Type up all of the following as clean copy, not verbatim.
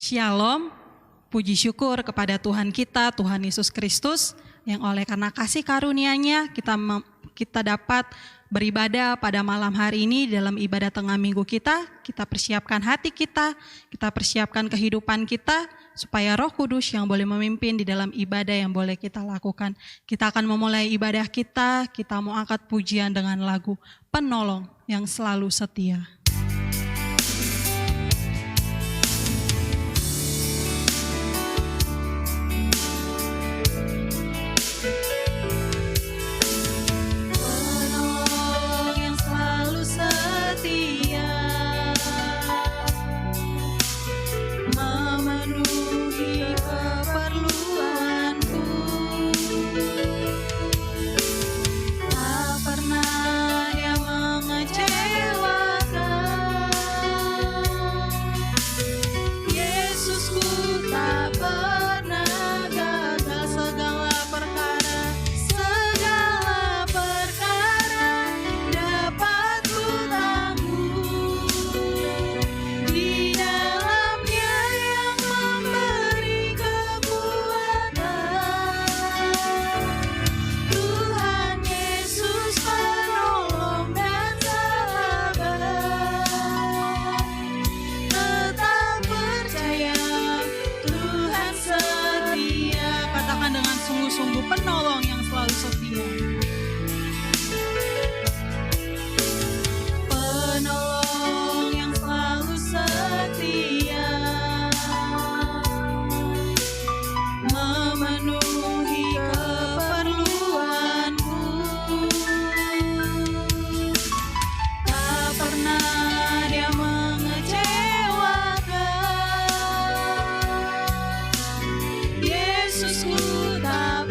Shalom, puji syukur kepada Tuhan kita, Tuhan Yesus Kristus, yang oleh karena kasih karunia-Nya kita dapat beribadah pada malam hari ini dalam ibadah tengah minggu kita persiapkan hati kita persiapkan kehidupan kita, supaya Roh Kudus yang boleh memimpin di dalam ibadah yang boleh kita lakukan. Kita akan memulai ibadah kita mau angkat pujian dengan lagu Penolong yang Selalu Setia. Penolong yang selalu setia. Penolong yang selalu setia, memenuhi keperluanku. Tak pernah Dia mengecewakan. Yesusku tak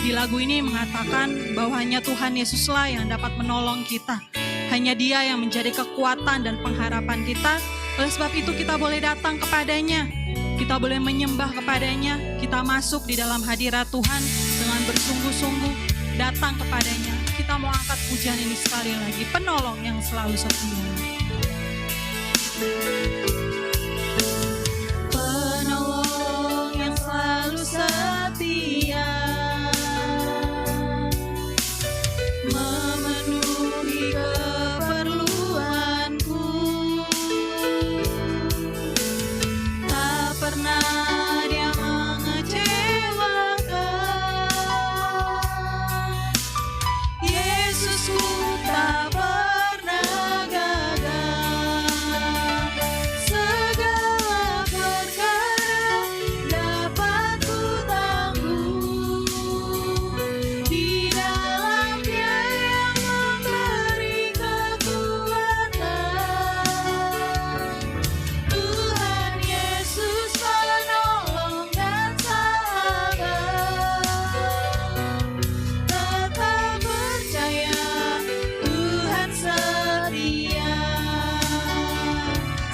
di lagu ini mengatakan bahwa hanya Tuhan Yesuslah yang dapat menolong kita. Hanya Dia yang menjadi kekuatan dan pengharapan kita. Oleh sebab itu kita boleh datang kepadanya. Kita boleh menyembah kepadanya. Kita masuk di dalam hadirat Tuhan dengan bersungguh-sungguh datang kepadanya. Kita mau angkat pujian ini sekali lagi. Penolong yang selalu setia. Penolong yang selalu setia, memenuhi keperluanku. Tak pernah Dia mengecewakan. Yesusku tak pernah gagal. Segala perkara dapat ku tanggung. Di dalamnya yang memberi kekuatan. Tuhan Yesus penolong dan sahabat. Tetap percaya Tuhan setia.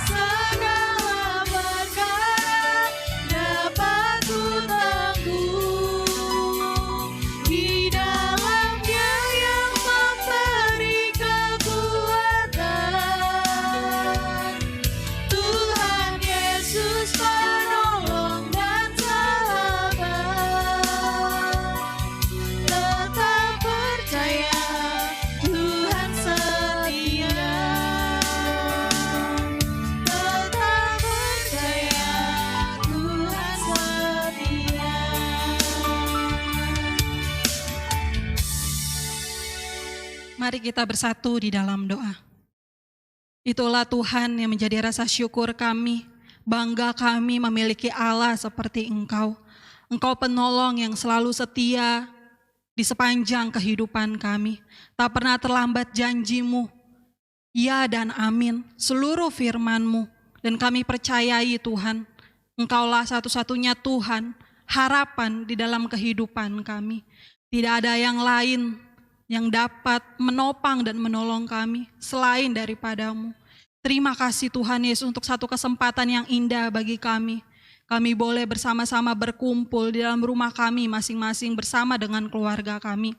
Segala perkara dapat ku tanggung. Di dalamnya yang memberi kekuatan. Tuhan Yesus penolong dan sahabat. Tetap percaya Tuhan setia. Tetap percaya Tuhan setia. Mari kita bersatu di dalam doa. Itulah Tuhan yang menjadi rasa syukur kami. Bangga kami memiliki Allah seperti Engkau. Engkau penolong yang selalu setia di sepanjang kehidupan kami. Tak pernah terlambat janji-Mu. Ya dan amin, seluruh firman-Mu. Dan kami percayai Tuhan, Engkaulah satu-satunya Tuhan, harapan di dalam kehidupan kami. Tidak ada yang lain yang dapat menopang dan menolong kami selain daripada-Mu. Terima kasih Tuhan Yesus untuk satu kesempatan yang indah bagi kami. Kami boleh bersama-sama berkumpul di dalam rumah kami masing-masing bersama dengan keluarga kami.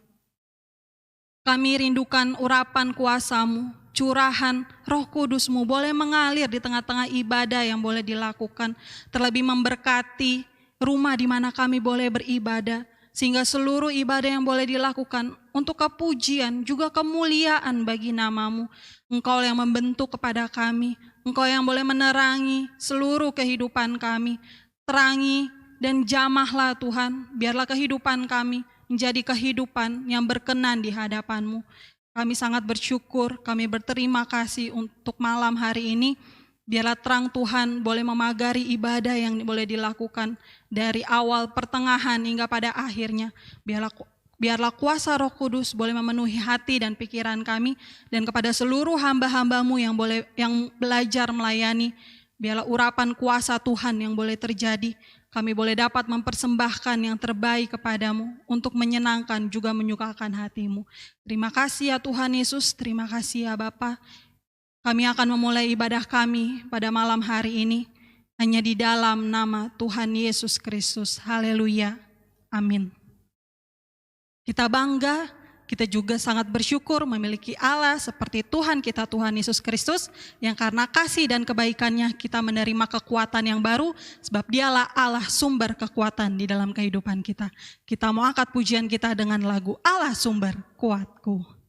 Kami rindukan urapan kuasa-Mu, curahan Roh Kudus-Mu boleh mengalir di tengah-tengah ibadah yang boleh dilakukan. Terlebih memberkati rumah di mana kami boleh beribadah. Sehingga seluruh ibadah yang boleh dilakukan untuk kepujian juga kemuliaan bagi nama-Mu. Engkau yang membentuk kepada kami, Engkau yang boleh menerangi seluruh kehidupan kami. Terangi dan jamahlah Tuhan, biarlah kehidupan kami menjadi kehidupan yang berkenan di hadapan-Mu. Kami sangat bersyukur, kami berterima kasih untuk malam hari ini. Biarlah terang Tuhan boleh memagari ibadah yang boleh dilakukan dari awal pertengahan hingga pada akhirnya. Biarlah kuasa Roh Kudus boleh memenuhi hati dan pikiran kami, dan kepada seluruh hamba-hamba-Mu yang belajar melayani, biarlah urapan kuasa Tuhan yang boleh terjadi. Kami boleh dapat mempersembahkan yang terbaik kepada-Mu untuk menyenangkan juga menyukakan hati-Mu. Terima kasih ya Tuhan Yesus, terima kasih ya Bapa. Kami akan memulai ibadah kami pada malam hari ini hanya di dalam nama Tuhan Yesus Kristus. Haleluya. Amin. Kita bangga, kita juga sangat bersyukur memiliki Allah seperti Tuhan kita, Tuhan Yesus Kristus, yang karena kasih dan kebaikannya kita menerima kekuatan yang baru, sebab Dialah Allah sumber kekuatan di dalam kehidupan kita. Kita mau angkat pujian kita dengan lagu Allah Sumber Kuatku.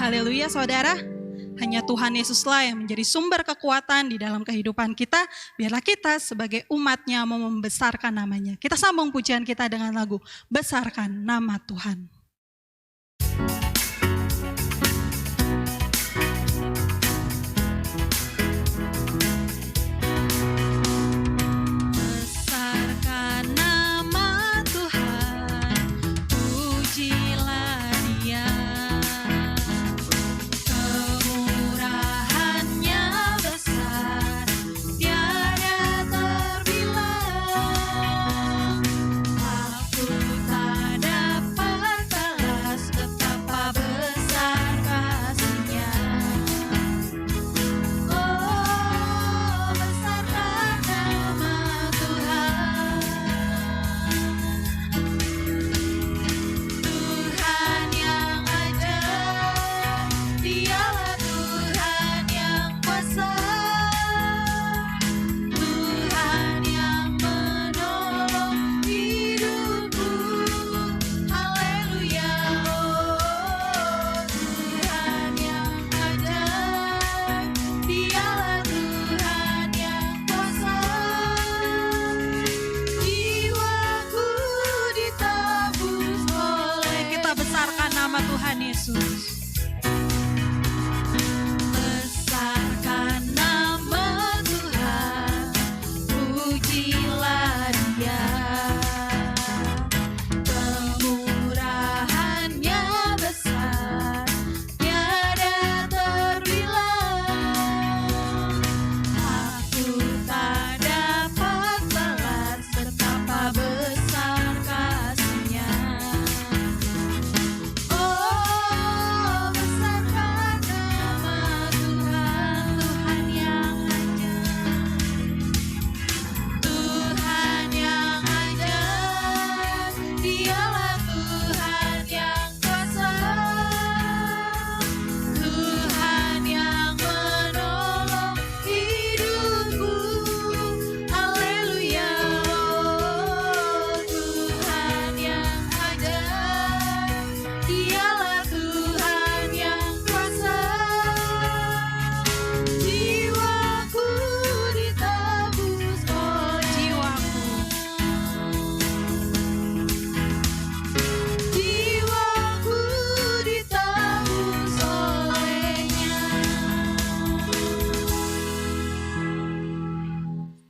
Haleluya saudara, hanya Tuhan Yesuslah yang menjadi sumber kekuatan di dalam kehidupan kita. Biarlah kita sebagai umatnya mau membesarkan namanya. Kita sambung pujian kita dengan lagu Besarkan Nama Tuhan.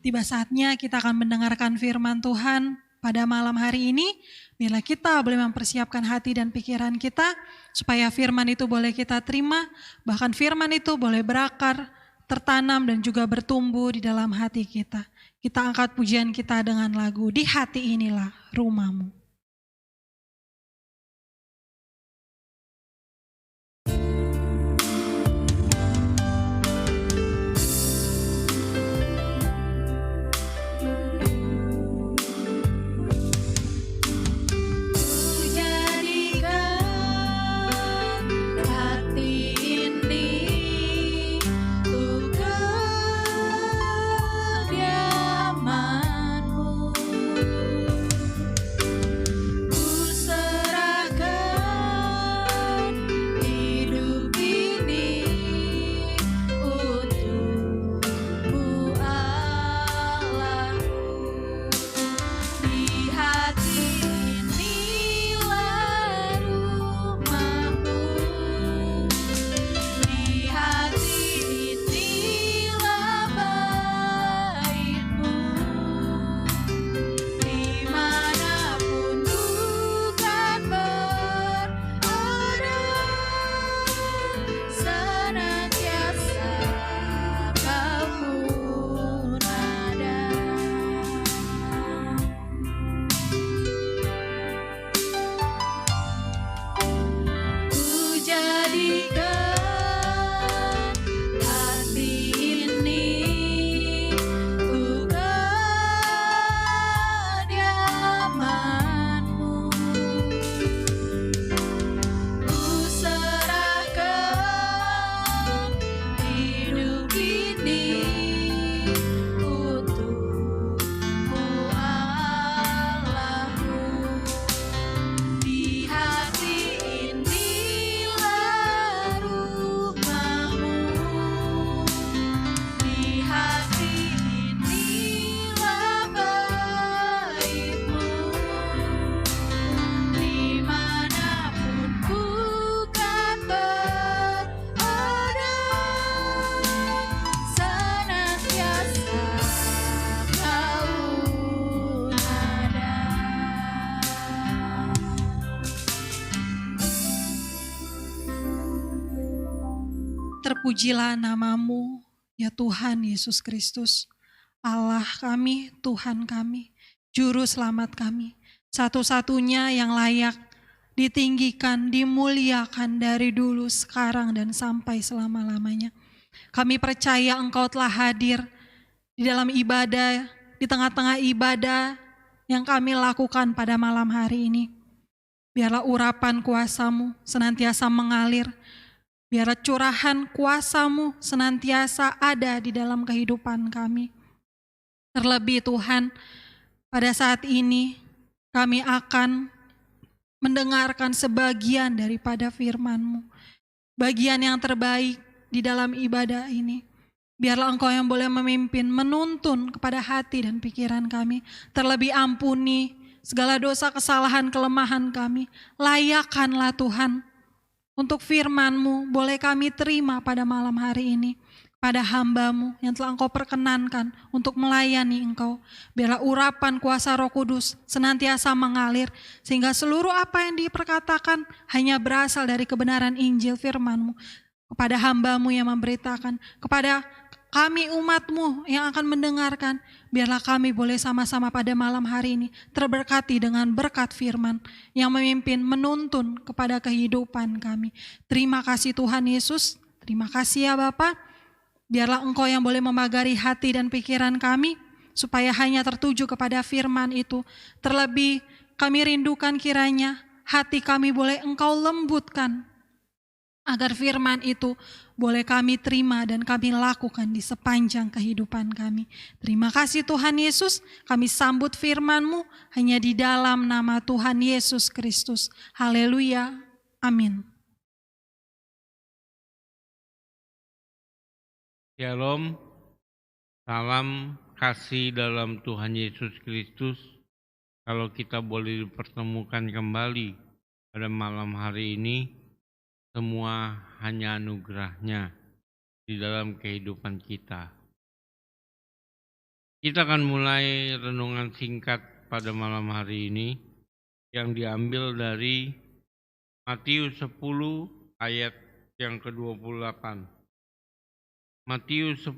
Tiba saatnya kita akan mendengarkan firman Tuhan pada malam hari ini. Biarlah kita boleh mempersiapkan hati dan pikiran kita supaya firman itu boleh kita terima, bahkan firman itu boleh berakar, tertanam dan juga bertumbuh di dalam hati kita. Kita angkat pujian kita dengan lagu Di Hati Inilah Rumahmu. Terpujilah namamu, ya Tuhan Yesus Kristus, Allah kami, Tuhan kami, Juru Selamat kami, satu-satunya yang layak ditinggikan, dimuliakan dari dulu, sekarang, dan sampai selama-lamanya. Kami percaya Engkau telah hadir di dalam ibadah, di tengah-tengah ibadah yang kami lakukan pada malam hari ini. Biarlah urapan kuasa-Mu senantiasa mengalir, biarlah curahan kuasa-Mu senantiasa ada di dalam kehidupan kami. Terlebih Tuhan, pada saat ini kami akan mendengarkan sebagian daripada firman-Mu. Bagian yang terbaik di dalam ibadah ini. Biarlah Engkau yang boleh memimpin, menuntun kepada hati dan pikiran kami. Terlebih ampuni segala dosa, kesalahan, kelemahan kami. Layakkanlah Tuhan. Untuk firman-Mu boleh kami terima pada malam hari ini. Pada hamba-Mu yang telah Engkau perkenankan untuk melayani Engkau. Biarlah urapan kuasa Roh Kudus senantiasa mengalir. Sehingga seluruh apa yang diperkatakan hanya berasal dari kebenaran Injil firman-Mu. Kepada hamba-Mu yang memberitakan. Kepada kami umat-Mu yang akan mendengarkan. Biarlah kami boleh sama-sama pada malam hari ini terberkati dengan berkat firman yang memimpin, menuntun kepada kehidupan kami. Terima kasih Tuhan Yesus, terima kasih ya Bapa. Biarlah Engkau yang boleh memagari hati dan pikiran kami supaya hanya tertuju kepada firman itu. Terlebih kami rindukan kiranya hati kami boleh Engkau lembutkan agar firman itu boleh kami terima dan kami lakukan di sepanjang kehidupan kami. Terima kasih Tuhan Yesus, kami sambut firman-Mu hanya di dalam nama Tuhan Yesus Kristus. Haleluya, amin. Shalom, salam kasih dalam Tuhan Yesus Kristus. Kalau kita boleh dipertemukan kembali pada malam hari ini, semua hanya anugerah-Nya di dalam kehidupan kita. Kita akan mulai renungan singkat pada malam hari ini yang diambil dari Matius 10 ayat yang ke-28. Matius 10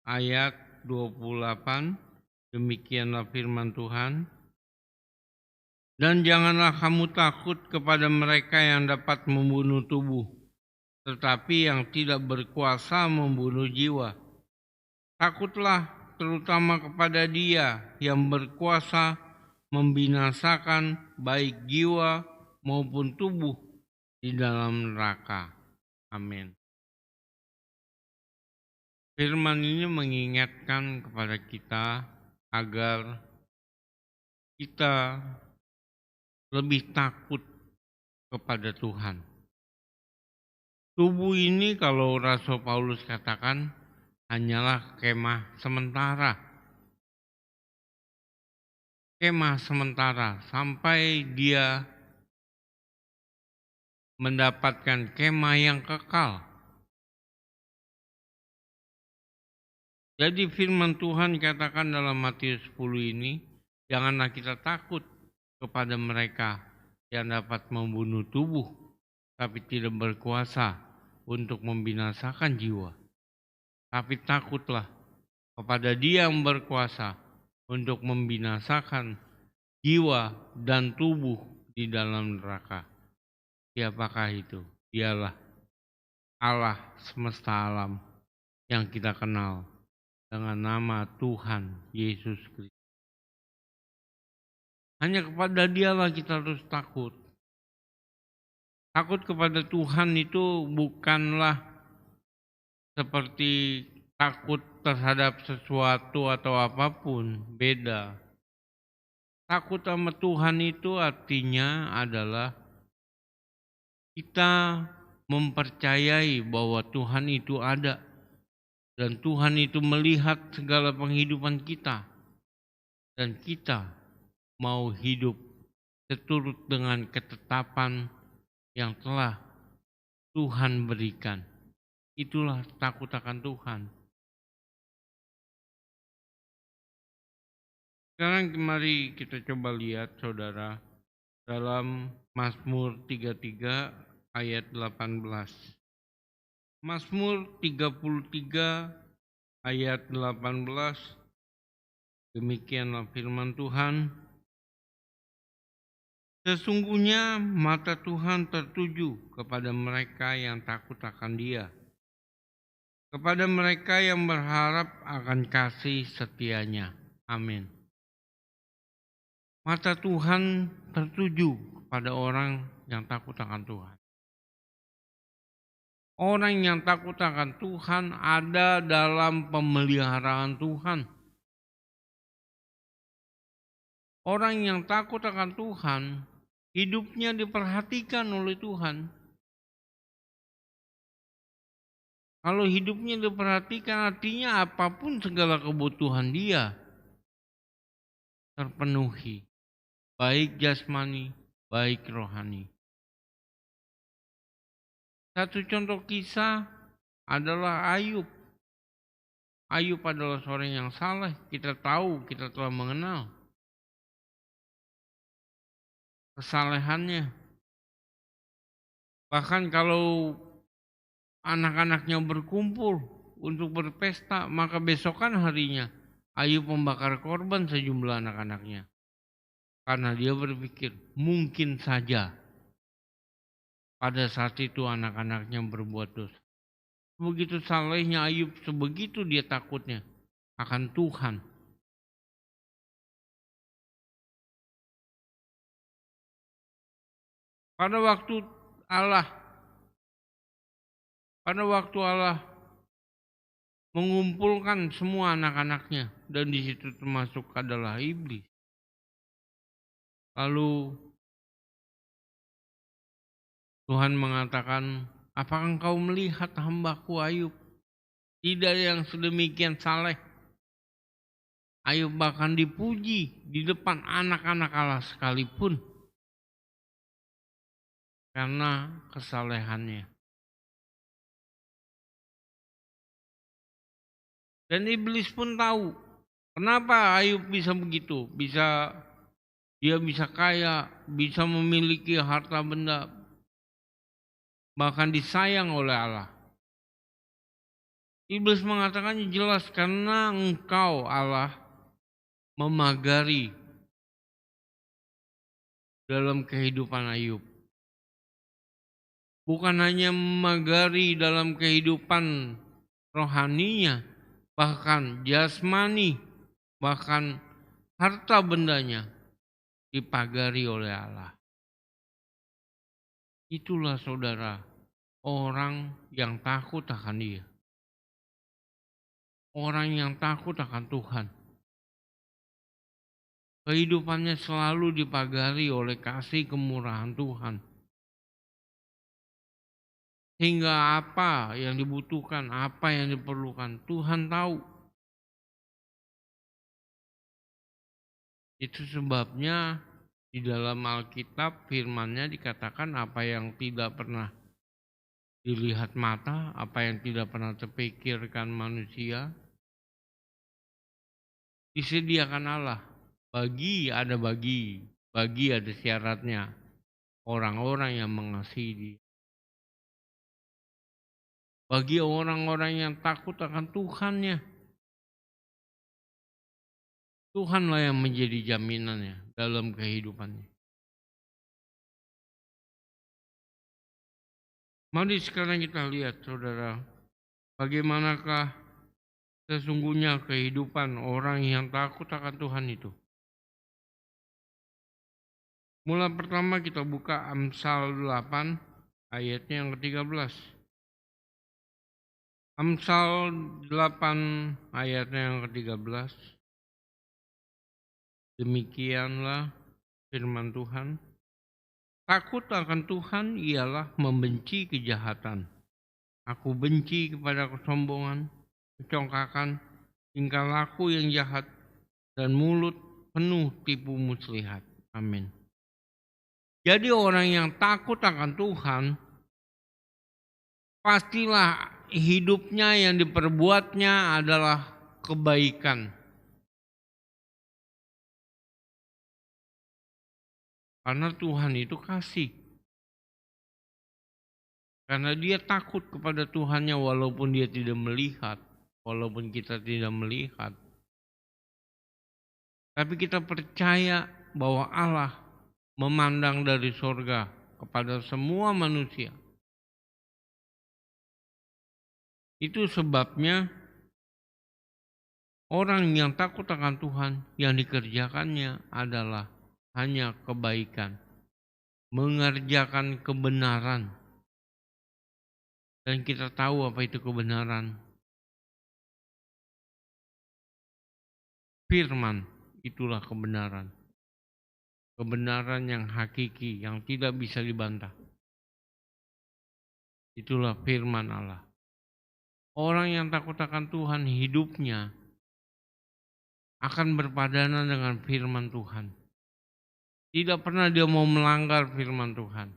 ayat 28, demikianlah firman Tuhan. Dan janganlah kamu takut kepada mereka yang dapat membunuh tubuh, tetapi yang tidak berkuasa membunuh jiwa. Takutlah terutama kepada Dia yang berkuasa membinasakan baik jiwa maupun tubuh di dalam neraka. Amin. Firman ini mengingatkan kepada kita agar kita lebih takut kepada Tuhan. Tubuh ini kalau Rasul Paulus katakan hanyalah kemah sementara. Kemah sementara sampai dia mendapatkan kemah yang kekal. Jadi firman Tuhan katakan dalam Matius 10 ini, janganlah kita takut kepada mereka yang dapat membunuh tubuh, tapi tidak berkuasa untuk membinasakan jiwa. Tapi takutlah kepada Dia yang berkuasa untuk membinasakan jiwa dan tubuh di dalam neraka. Siapakah itu? Dialah Allah semesta alam yang kita kenal dengan nama Tuhan Yesus Kristus. Hanya kepada Dialah kita harus takut. Takut kepada Tuhan itu bukanlah seperti takut terhadap sesuatu atau apapun, beda. Takut sama Tuhan itu artinya adalah kita mempercayai bahwa Tuhan itu ada dan Tuhan itu melihat segala penghidupan kita dan kita mau hidup seturut dengan ketetapan yang telah Tuhan berikan. Itulah takut akan Tuhan. Sekarang mari kita coba lihat saudara dalam Mazmur 33 ayat 18. Mazmur 33 ayat 18. Demikianlah firman Tuhan. Sesungguhnya mata Tuhan tertuju kepada mereka yang takut akan Dia, kepada mereka yang berharap akan kasih setia-Nya. Amin. Mata Tuhan tertuju kepada orang yang takut akan Tuhan. Orang yang takut akan Tuhan ada dalam pemeliharaan Tuhan. Orang yang takut akan Tuhan, hidupnya diperhatikan oleh Tuhan. Kalau hidupnya diperhatikan artinya apapun segala kebutuhan dia terpenuhi. Baik jasmani, baik rohani. Satu contoh kisah adalah Ayub. Ayub adalah seorang yang saleh. Kita tahu, kita telah mengenal kesalehannya. Bahkan kalau anak-anaknya berkumpul untuk berpesta, maka besokan harinya Ayub membakar korban sejumlah anak-anaknya. Karena dia berpikir mungkin saja pada saat itu anak-anaknya berbuat dosa. Begitu salehnya Ayub, sebegitu dia takutnya akan Tuhan. Pada waktu Allah mengumpulkan semua anak-anaknya dan di situ termasuk adalah iblis. Lalu Tuhan mengatakan, apakah engkau melihat hambaku Ayub? Tidak yang sedemikian saleh. Ayub bahkan dipuji di depan anak-anak Allah sekalipun karena kesalehannya. Dan iblis pun tahu Kenapa Ayub bisa begitu? Dia bisa kaya, bisa memiliki harta benda, bahkan disayang oleh Allah. Iblis mengatakannya jelas, karena engkau Allah memagari dalam kehidupan Ayub. Bukan hanya memagari dalam kehidupan rohaninya, bahkan jasmani, bahkan harta bendanya dipagari oleh Allah. Itulah saudara, orang yang takut akan Dia. Orang yang takut akan Tuhan. Kehidupannya selalu dipagari oleh kasih kemurahan Tuhan. Hingga apa yang dibutuhkan, apa yang diperlukan, Tuhan tahu. Itu sebabnya di dalam Alkitab firman-Nya dikatakan apa yang tidak pernah dilihat mata, apa yang tidak pernah terpikirkan manusia, disediakan Allah. Bagi ada syaratnya orang-orang yang mengasihi Dia. Bagi orang-orang yang takut akan Tuhan-Nya, Tuhanlah yang menjadi jaminannya dalam kehidupannya. Mari sekarang kita lihat saudara, bagaimanakah sesungguhnya kehidupan orang yang takut akan Tuhan itu. Mula pertama kita buka Amsal 8 ayatnya yang ke-13. Amsal 8 ayatnya yang ke-13. Demikianlah firman Tuhan. Takut akan Tuhan ialah membenci kejahatan. Aku benci kepada kesombongan, kecongkakan, tingkah laku yang jahat, dan mulut penuh tipu muslihat. Amin. Jadi orang yang takut akan Tuhan, pastilah hidupnya yang diperbuatnya adalah kebaikan. Karena Tuhan itu kasih. Karena dia takut kepada Tuhannya walaupun dia tidak melihat. Walaupun kita tidak melihat. Tapi kita percaya bahwa Allah memandang dari sorga kepada semua manusia. Itu sebabnya orang yang takut akan Tuhan yang dikerjakannya adalah hanya kebaikan. Mengerjakan kebenaran. Dan kita tahu apa itu kebenaran. Firman itulah kebenaran. Kebenaran yang hakiki, yang tidak bisa dibantah. Itulah firman Allah. Orang yang takut akan Tuhan hidupnya akan berpadanan dengan firman Tuhan. Tidak pernah dia mau melanggar firman Tuhan.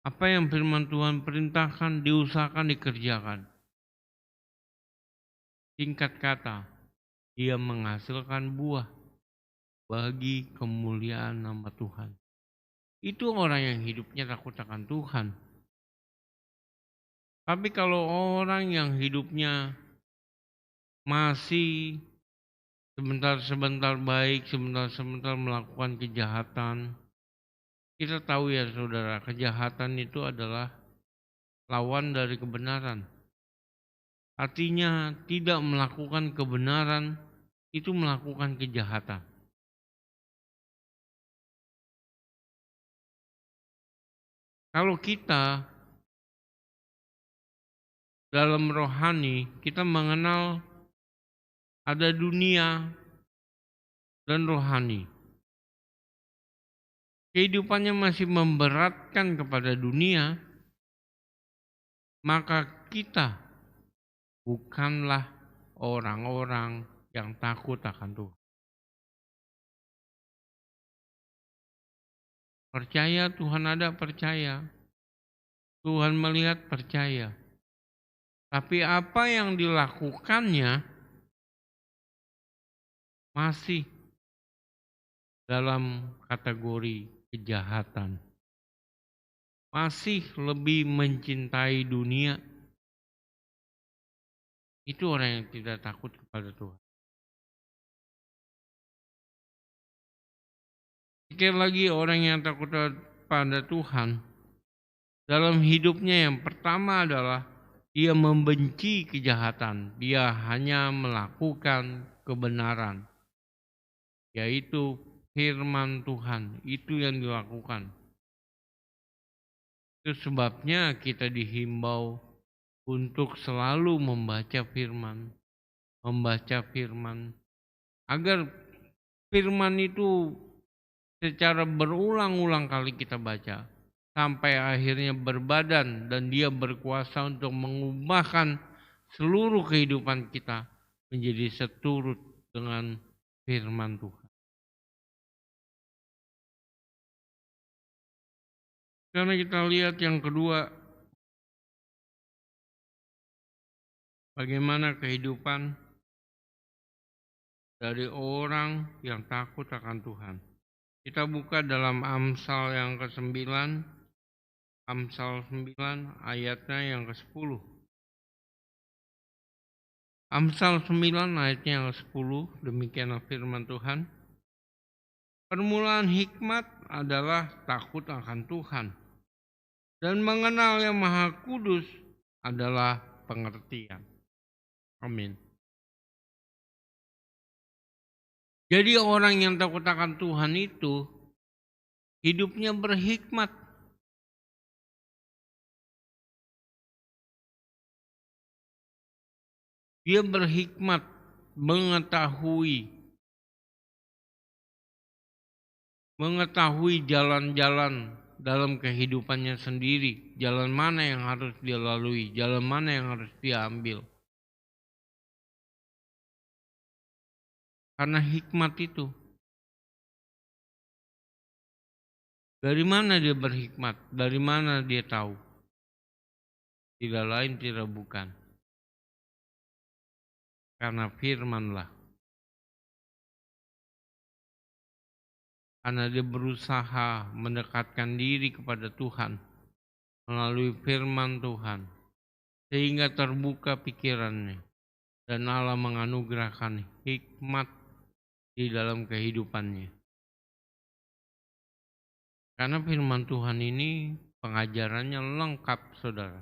Apa yang firman Tuhan perintahkan, diusahakan, dikerjakan. Singkat kata, dia menghasilkan buah bagi kemuliaan nama Tuhan. Itu orang yang hidupnya takut akan Tuhan. Tapi kalau orang yang hidupnya masih sebentar-sebentar baik, sebentar-sebentar melakukan kejahatan, kita tahu ya saudara, kejahatan itu adalah lawan dari kebenaran. Artinya tidak melakukan kebenaran itu melakukan kejahatan. Kalau kita dalam rohani, kita mengenal ada dunia dan rohani. Kehidupannya masih memberatkan kepada dunia, maka kita bukanlah orang-orang yang takut akan Tuhan. Percaya Tuhan ada, percaya. Tuhan melihat, percaya. Tapi apa yang dilakukannya masih dalam kategori kejahatan, masih lebih mencintai dunia, itu orang yang tidak takut kepada Tuhan. Pikir lagi, orang yang takut pada Tuhan, dalam hidupnya yang pertama adalah dia membenci kejahatan. Dia hanya melakukan kebenaran, yaitu firman Tuhan. Itu yang dilakukan. Itu sebabnya kita dihimbau untuk selalu membaca firman. Membaca firman. Agar firman itu secara berulang-ulang kali kita baca. Sampai akhirnya berbadan dan dia berkuasa untuk mengubahkan seluruh kehidupan kita menjadi seturut dengan firman Tuhan. Karena kita lihat yang kedua, bagaimana kehidupan dari orang yang takut akan Tuhan. Kita buka dalam Amsal yang ke-9, Amsal 9 ayatnya yang ke-10. Amsal 9 ayatnya yang ke-10, demikianlah firman Tuhan. Permulaan hikmat adalah takut akan Tuhan, dan mengenal yang Maha Kudus adalah pengertian. Amin. Jadi orang yang takut akan Tuhan itu hidupnya berhikmat. Dia berhikmat, mengetahui jalan-jalan dalam kehidupannya sendiri, jalan mana yang harus dia lalui, jalan mana yang harus dia ambil. Karena hikmat itu. Dari mana dia berhikmat? Dari mana dia tahu? Tidak lain tidak bukan. Karena firman-lah. Karena dia berusaha mendekatkan diri kepada Tuhan melalui firman Tuhan. Sehingga terbuka pikirannya. Dan Allah menganugerahkan hikmat di dalam kehidupannya. Karena firman Tuhan ini pengajarannya lengkap, saudara.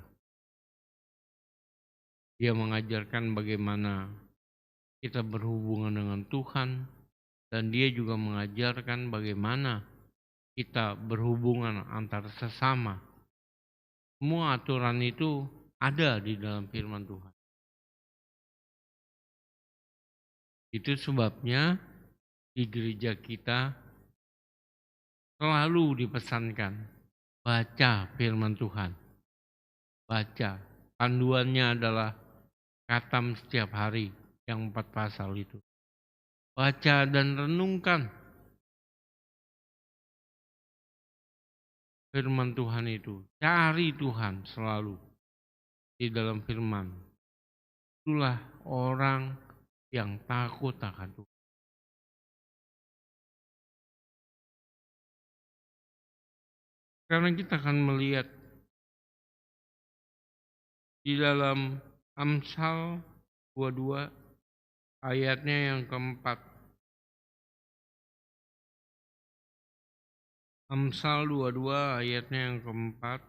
Dia mengajarkan bagaimana kita berhubungan dengan Tuhan, dan dia juga mengajarkan bagaimana kita berhubungan antar sesama. Semua aturan itu ada di dalam firman Tuhan. Itu sebabnya di gereja kita selalu dipesankan baca firman Tuhan. Baca. Panduannya adalah khatam setiap hari yang 4 pasal itu. Baca dan renungkan firman Tuhan itu. Cari Tuhan selalu di dalam firman. Itulah orang yang takut akan Tuhan. Karena kita akan melihat di dalam Amsal 22 ayatnya yang keempat. Amsal 22 ayatnya yang keempat.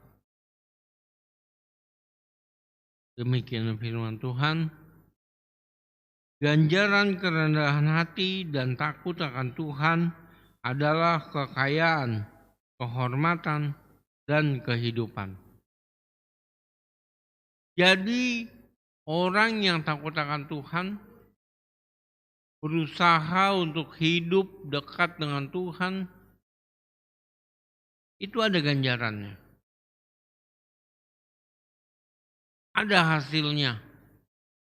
Demikian firman Tuhan. Ganjaran kerendahan hati dan takut akan Tuhan adalah kekayaan, kehormatan, dan kehidupan. Jadi orang yang takut akan Tuhan berusaha untuk hidup dekat dengan Tuhan, itu ada ganjarannya. Ada hasilnya.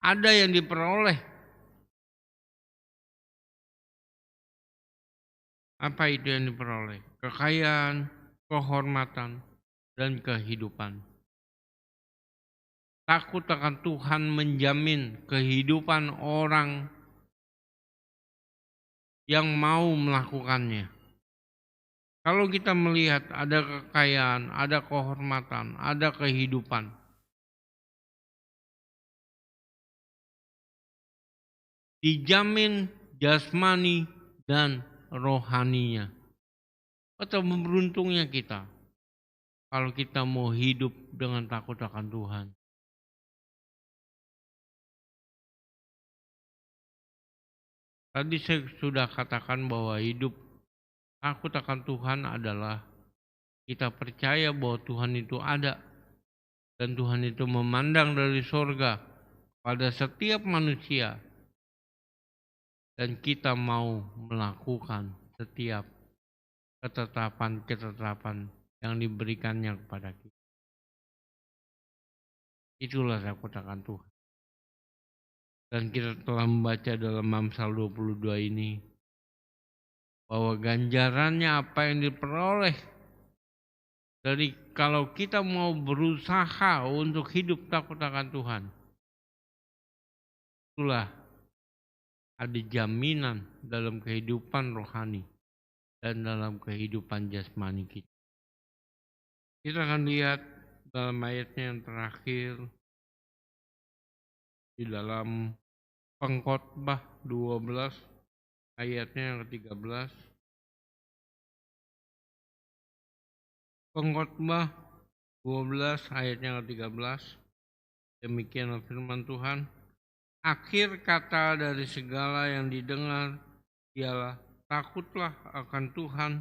Ada yang diperoleh. Apa itu yang diperoleh? Kekayaan, kehormatan, dan kehidupan. Takut akan Tuhan menjamin kehidupan orang yang mau melakukannya. Kalau kita melihat ada kekayaan, ada kehormatan, ada kehidupan, dijamin jasmani dan rohaninya. Betapa beruntungnya kita kalau kita mau hidup dengan takut akan Tuhan. Tadi saya sudah katakan bahwa hidup takut akan Tuhan adalah kita percaya bahwa Tuhan itu ada dan Tuhan itu memandang dari sorga pada setiap manusia dan kita mau melakukan setiap ketetapan-ketetapan yang diberikannya kepada kita. Itulah takut akan Tuhan. Dan kita telah membaca dalam Amsal 22 ini bahwa ganjarannya apa yang diperoleh dari kalau kita mau berusaha untuk hidup takut akan Tuhan. Itulah ada jaminan dalam kehidupan rohani dan dalam kehidupan jasmani kita. Kita akan lihat dalam ayatnya yang terakhir di dalam Pengkhotbah 12 ayatnya yang ke-13. Pengkhotbah 12 ayatnya yang ke-13. Demikian firman Tuhan. Akhir kata dari segala yang didengar ialah takutlah akan Tuhan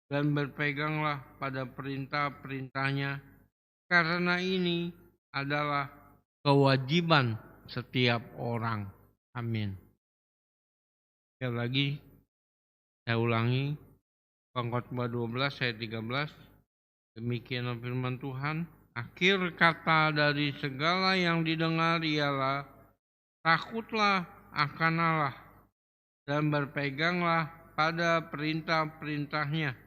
dan berpeganglah pada perintah-perintahnya, karena ini adalah kewajiban setiap orang. Amin. Sekali lagi saya ulangi, Pengkhotbah 12 ayat 13. Demikian firman Tuhan. Akhir kata dari segala yang didengar ialah takutlah akan Allah dan berpeganglah pada perintah-perintahnya,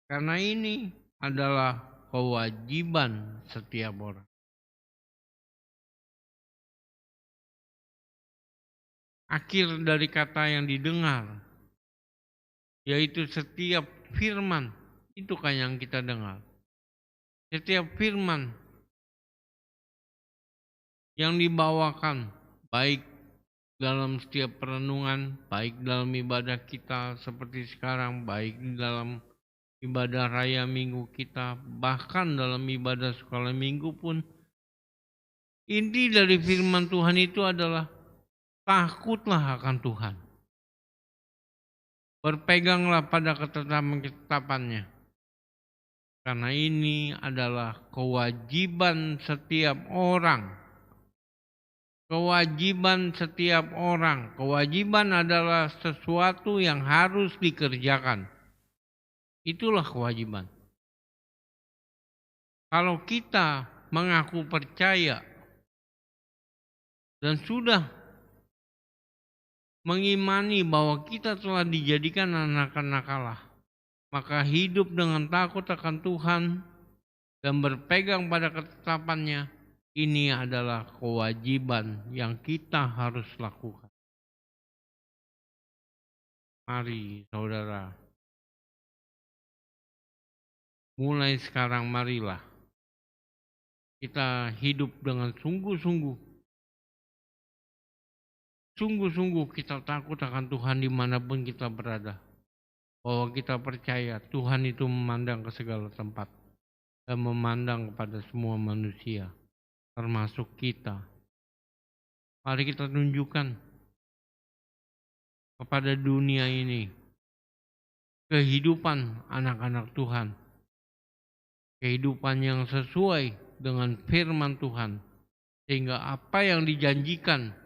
karena ini adalah kewajiban setiap orang. Akhir dari kata yang didengar, yaitu setiap firman, itu kan yang kita dengar. Setiap firman yang dibawakan, baik dalam setiap perenungan, baik dalam ibadah kita seperti sekarang, baik dalam ibadah raya minggu kita, bahkan dalam ibadah sekolah minggu pun, inti dari firman Tuhan itu adalah takutlah akan Tuhan. Berpeganglah pada ketetapan-ketetapannya. Karena ini adalah kewajiban setiap orang. Kewajiban setiap orang. Kewajiban adalah sesuatu yang harus dikerjakan. Itulah kewajiban. Kalau kita mengaku percaya dan sudah mengimani bahwa kita telah dijadikan anak-anak Allah, maka hidup dengan takut akan Tuhan dan berpegang pada ketetapannya, ini adalah kewajiban yang kita harus lakukan. Mari saudara, mulai sekarang marilah kita hidup dengan sungguh-sungguh. Sungguh-sungguh kita takut akan Tuhan dimanapun kita berada. Bahwa kita percaya Tuhan itu memandang ke segala tempat. Dan memandang kepada semua manusia. Termasuk kita. Mari kita tunjukkan kepada dunia ini kehidupan anak-anak Tuhan. Kehidupan yang sesuai dengan firman Tuhan. Sehingga apa yang dijanjikan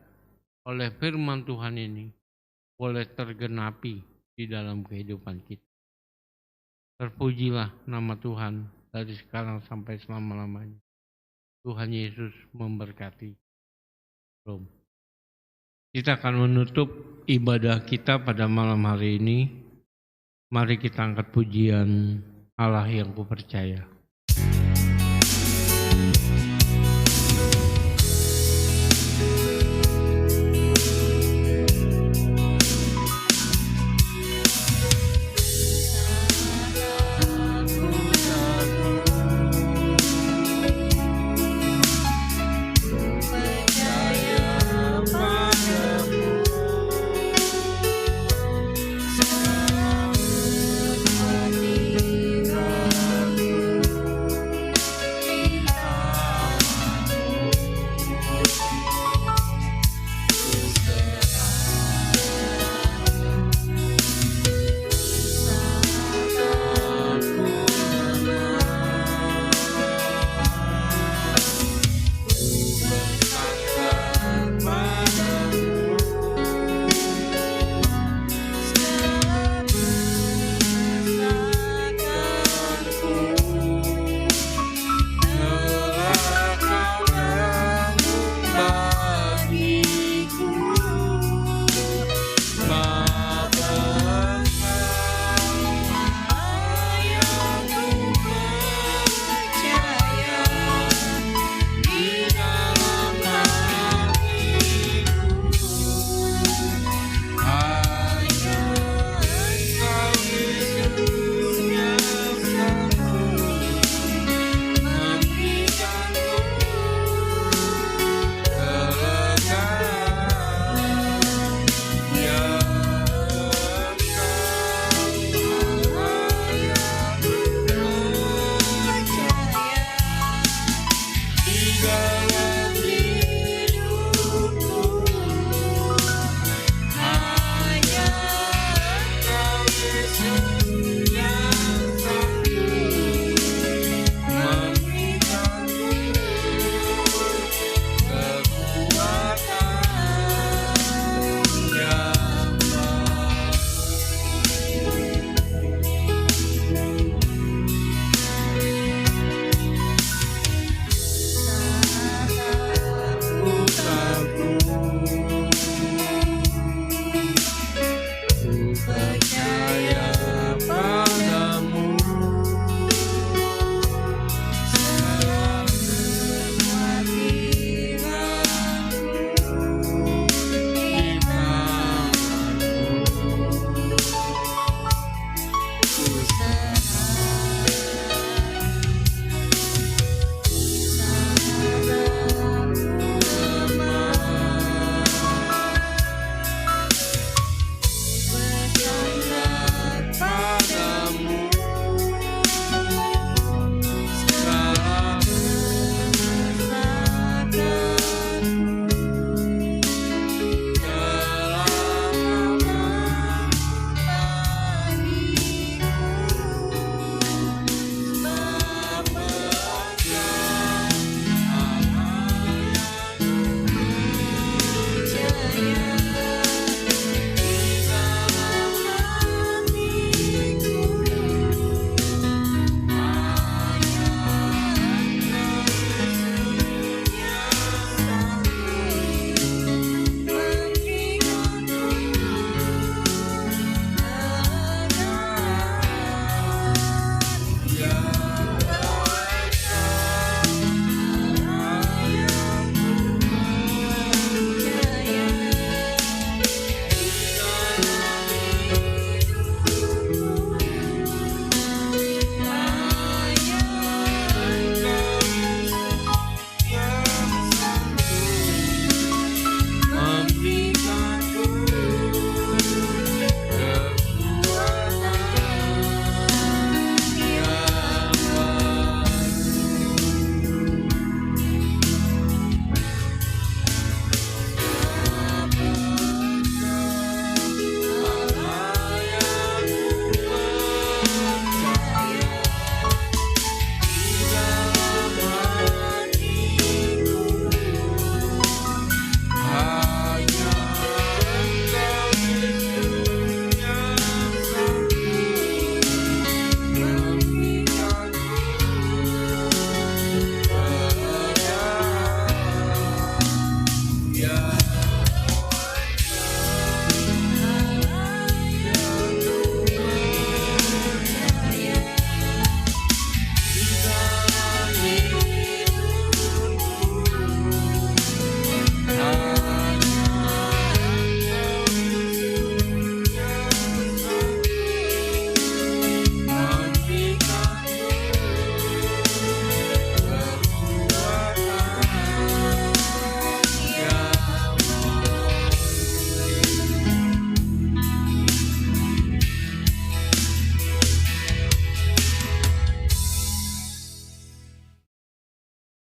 oleh firman Tuhan ini boleh tergenapi di dalam kehidupan kita. Terpujilah nama Tuhan dari sekarang sampai selama-lamanya. Tuhan Yesus memberkati. Shalom. Kita akan menutup ibadah kita pada malam hari ini. Mari kita angkat pujian Allah yang kupercaya.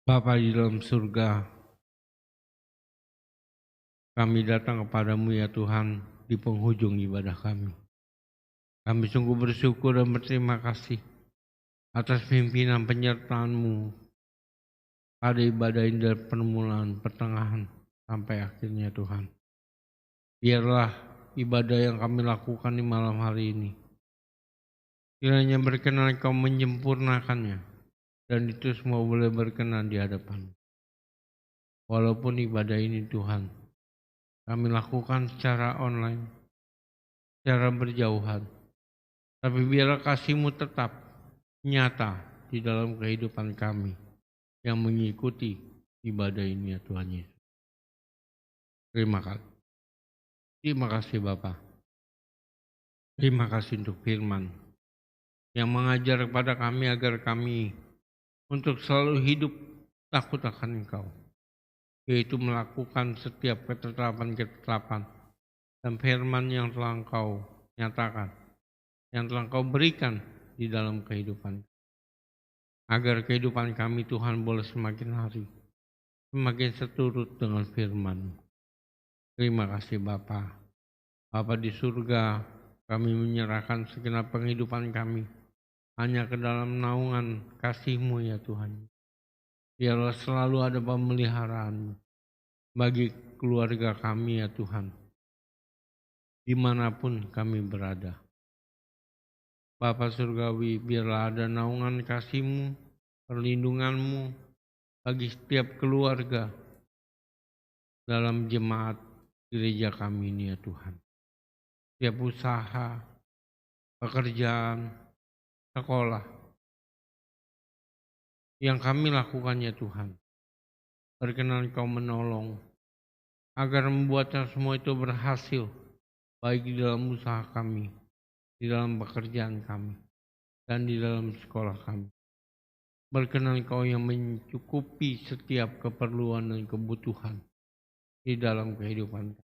Bapa di dalam surga, kami datang kepadamu ya Tuhan di penghujung ibadah kami. Kami sungguh bersyukur dan berterima kasih atas pimpinan penyertaan-Mu pada ibadah ini dari permulaan, pertengahan, sampai akhirnya Tuhan. Biarlah ibadah yang kami lakukan di malam hari ini, kiranya berkenan Kau menyempurnakannya, dan itu semua boleh berkenan di hadapan. Walaupun ibadah ini Tuhan, kami lakukan secara online, secara berjauhan, tapi biarlah kasih-Mu tetap nyata di dalam kehidupan kami yang mengikuti ibadah ini ya Tuhan Yesus. Terima kasih. Terima kasih Bapa. Terima kasih untuk firman yang mengajar kepada kami agar kami untuk selalu hidup takut akan Engkau, yaitu melakukan setiap ketetapan-ketetapan dan firman yang telah Engkau nyatakan, yang telah Engkau berikan di dalam kehidupan. Agar kehidupan kami Tuhan boleh semakin hari, semakin seturut dengan firman. Terima kasih Bapa. Bapa di surga, kami menyerahkan segenap kehidupan kami hanya ke dalam naungan kasih-Mu ya Tuhan. Biarlah selalu ada pemeliharaan bagi keluarga kami ya Tuhan, dimanapun kami berada. Bapa Surgawi, biarlah ada naungan kasih-Mu, perlindungan-Mu bagi setiap keluarga dalam jemaat gereja kami ini ya Tuhan. Setiap usaha, pekerjaan, sekolah yang kami lakukan ya Tuhan, berkenan Kau menolong agar membuatnya semua itu berhasil, baik di dalam usaha kami, di dalam pekerjaan kami, dan di dalam sekolah kami. Berkenan Kau yang mencukupi setiap keperluan dan kebutuhan di dalam kehidupan kami.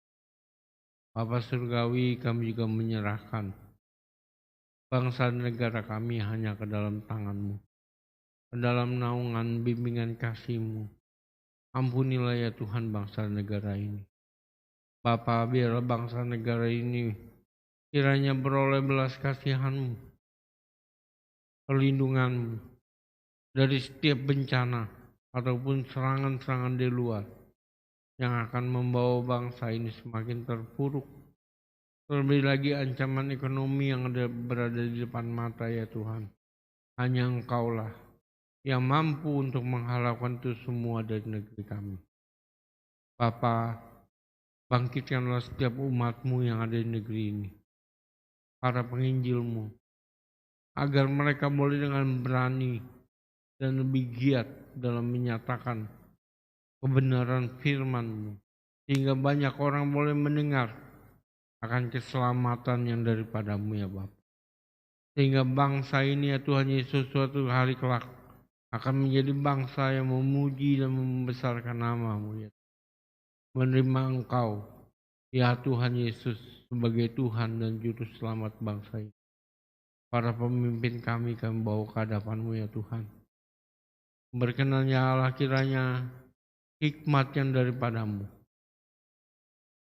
Bapa Surgawi, kami juga menyerahkan bangsa dan negara kami hanya ke dalam tangan-Mu, ke dalam naungan bimbingan kasih-Mu. Ampunilah ya Tuhan bangsa dan negara ini. Bapa, biarlah bangsa negara ini kiranya beroleh belas kasihan-Mu, perlindungan-Mu dari setiap bencana ataupun serangan-serangan di luar yang akan membawa bangsa ini semakin terpuruk. Terlebih lagi ancaman ekonomi yang berada di depan mata ya Tuhan. Hanya Engkaulah yang mampu untuk menghalalkan itu semua dari negeri kami. Bapa, bangkitkanlah setiap umat-Mu yang ada di negeri ini, para penginjil-Mu, agar mereka boleh dengan berani dan lebih giat dalam menyatakan kebenaran firman-Mu, sehingga banyak orang boleh mendengar akan keselamatan yang daripada-Mu ya Bapa. Sehingga bangsa ini ya Tuhan Yesus suatu hari kelak akan menjadi bangsa yang memuji dan membesarkan nama-Mu ya. Menerima Engkau ya Tuhan Yesus sebagai Tuhan dan Juru Selamat bangsa ini. Para pemimpin kami bawa ke hadapan-Mu ya Tuhan. Berkenan ya Allah kiranya hikmat yang daripada-Mu,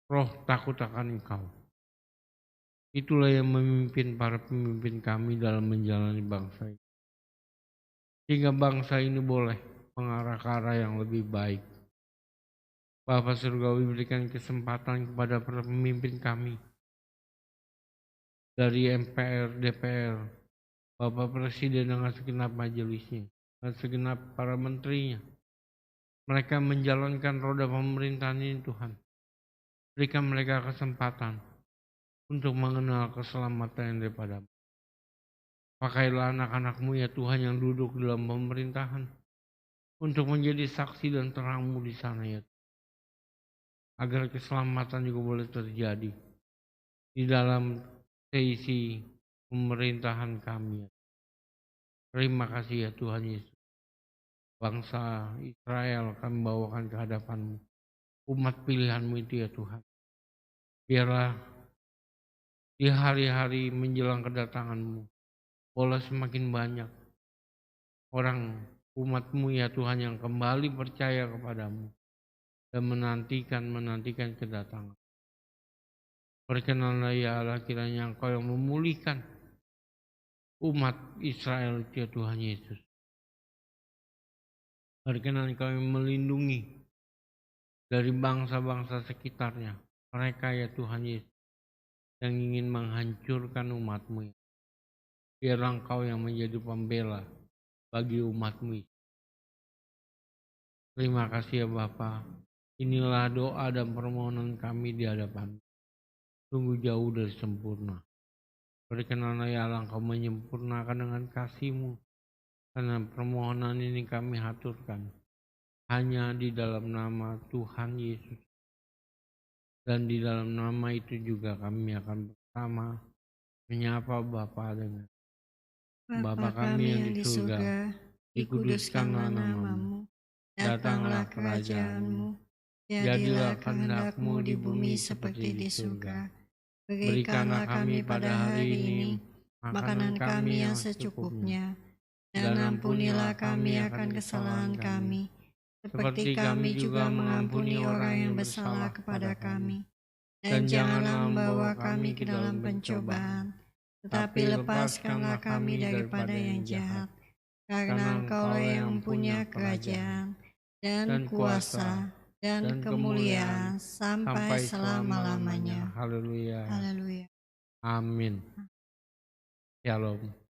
roh takut akan Engkau, itulah yang memimpin para pemimpin kami dalam menjalani bangsa ini. Sehingga bangsa ini boleh mengarah ke arah yang lebih baik. Bapa Surgawi, berikan kesempatan kepada para pemimpin kami dari MPR, DPR, Bapak Presiden dengan segenap majelisnya, dan segenap para menterinya. Mereka menjalankan roda pemerintahan ini Tuhan. Berikan mereka kesempatan untuk mengenal keselamatan yang daripada-Mu. Pakailah anak-anak-Mu ya Tuhan yang duduk dalam pemerintahan untuk menjadi saksi dan terang-Mu di sana ya Tuhan. Agar keselamatan juga boleh terjadi di dalam seisi pemerintahan kami. Terima kasih ya Tuhan Yesus. Bangsa Israel kami bawakan ke hadapan-Mu. Umat pilihan-Mu itu ya Tuhan. Biarlah di hari-hari menjelang kedatangan-Mu boleh semakin banyak orang umat-Mu ya Tuhan yang kembali percaya kepadamu dan menantikan kedatangan. Berkenanlah ya Allah kiranya Engkau yang memulihkan umat Israel ya Tuhan Yesus. Berkenan Engkau yang melindungi dari bangsa-bangsa sekitarnya. Mereka ya Tuhan Yesus yang ingin menghancurkan umat-Mu. Biarlah Engkau yang menjadi pembela bagi umat-Mu. Terima kasih ya Bapa. Inilah doa dan permohonan kami di hadapan. Sungguh jauh dari sempurna. Berkenanlah ya Allah Engkau menyempurnakan dengan kasih-Mu. Karena permohonan ini kami haturkan hanya di dalam nama Tuhan Yesus. Dan di dalam nama itu juga kami akan bersama menyapa Bapa dengan Bapa kami yang di surga, dikuduskanlah namamu, datanglah kerajaan-Mu, jadilah kehendak-Mu di bumi seperti di surga. Berikanlah kami pada hari ini makanan kami yang secukupnya, dan ampunilah kami akan kesalahan kami, seperti kami juga mengampuni orang yang bersalah kepada kami. Dan janganlah membawa kami ke dalam pencobaan, tetapi lepaskanlah kami daripada yang jahat. Karena Engkaulah yang punya kerajaan, dan kuasa, dan kemuliaan, sampai selama-lamanya. Haleluya. Haleluya. Amin. Shalom.